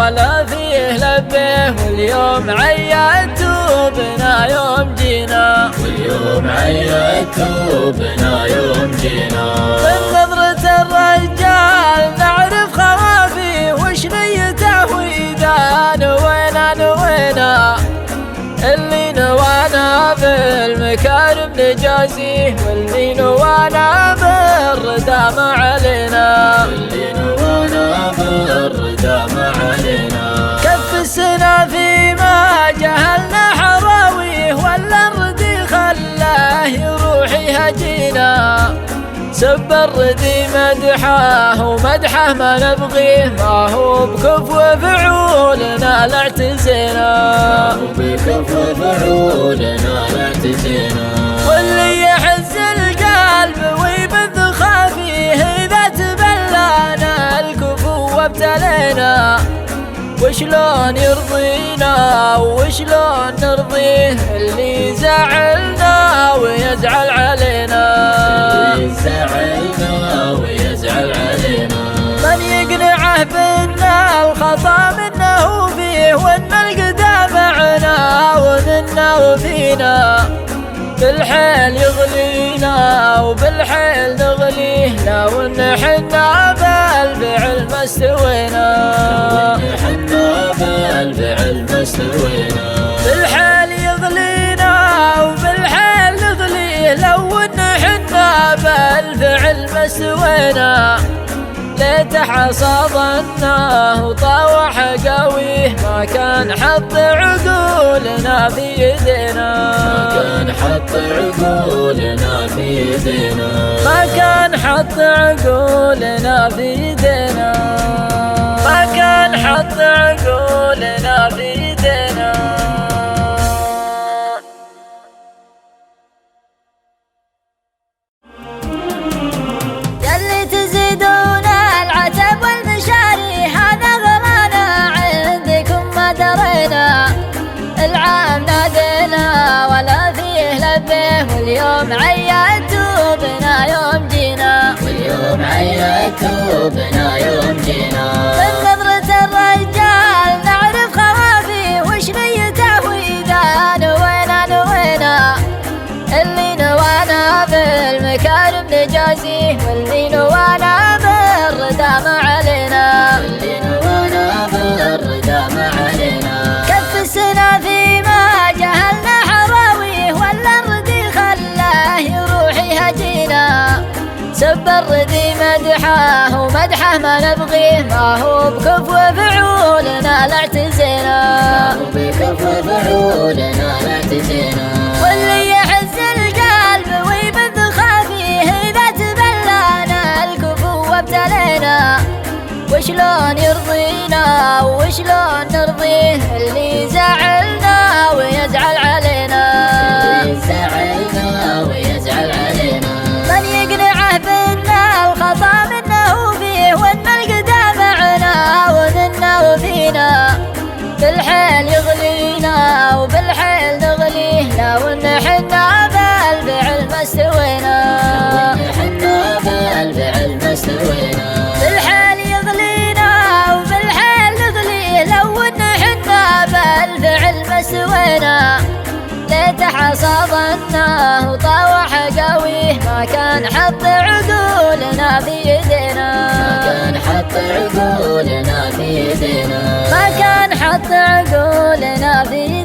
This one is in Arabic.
ولا فيه لبه، واليوم عيدتوا بنا يوم جينا، واليوم عيدتوا بنا يوم جينا. من نظرة الرجال نعرف خوافيه وش نيته وإذا نوينا اللي نوانا بالمكارم نجازيه، واللي نوانا بالردى ما علينا، واللي نوانا بالردى ما علينا. كف السنة فيما جهلنا حراويه، ولا الردي خلاه يروح يهجينا، سب الردي مدحه ومدحه ما نبغيه، ما هو بكفو فعولنا لا اعتزينا، ما هو بكفو فعولنا لا اعتزينا. واللي يحز القلب ويبث خافيه إذا تبلانا الكفو وابتلينا، وشلون يرضينا وشلون نرضيه اللي زعلنا ويزعل علينا، اللي زعلنا ويزعل علينا. من يقنعه بنا الخطا منه فيه، وان القدام معنا ومنا وفينا، بالحيل يغلينا وبالحيل نغليه، لو ان حنا بالفعل ما استوينا، حنا بالفعل ما استوينا. بالحيل يغلينا وبالحيل نغليه، لو ان حنا بالفعل ما استوينا، ليت حصادناه وطاوح قويه، ما كان حط عقولنا في يدينا، ما كان حط عقولنا في يدينا، ما كان حط عقولنا في يدينا، ما كان حط عقولنا في يدينا. يلي تزيدون العتب والمشاري، هذا غلانا عندكم ما درينا، العام نادينا ولا فيه لبه، واليوم عيدتوا بنا يوم جينا، واليوم عيدتوا بنا يوم جينا. من نظرة الرجال نعرف خوافيه وش نيته وإذا نوينا اللي نوانا بالمكارم نجازيه، واللي نوانا بالردى ما علينا، واللي نوانا بالردى ما علينا. كف السنة فيما جهلنا حراويه، ولا الردي خلاه يروح يهجينا، سب الردي مدحه ومدحه ما نبغيه، ما هو بكفو فعولنا لا اعتزينا، ما هو بكفو فعولنا لا اعتزينا. واللي يحز القلب ويبث خافيه إذا تبلانا الكفو وابتلينا، وشلون يرضينا وشلون نرضيه اللي زعلنا ويزعل علينا، اللي زعلنا ويزعل علينا. من يقنعه بنا الخطا منه فيه، وان القدام معنا ومنا وفينا، بالحيل يغلينا وبالحيل نغليه، لو ان حنا بالفعل ما استوينا، حنا بالفعل ما استوينا. بالحيل يغلينا وبالحيل نغليه، لو ان حنا بالفعل ما استوينا، ليت حصادناه وطاوح قويه، ما كان حط عقولنا في يدينا، ما كان حط عقولنا في يدينا، ما كان حط عقولنا في يدينا.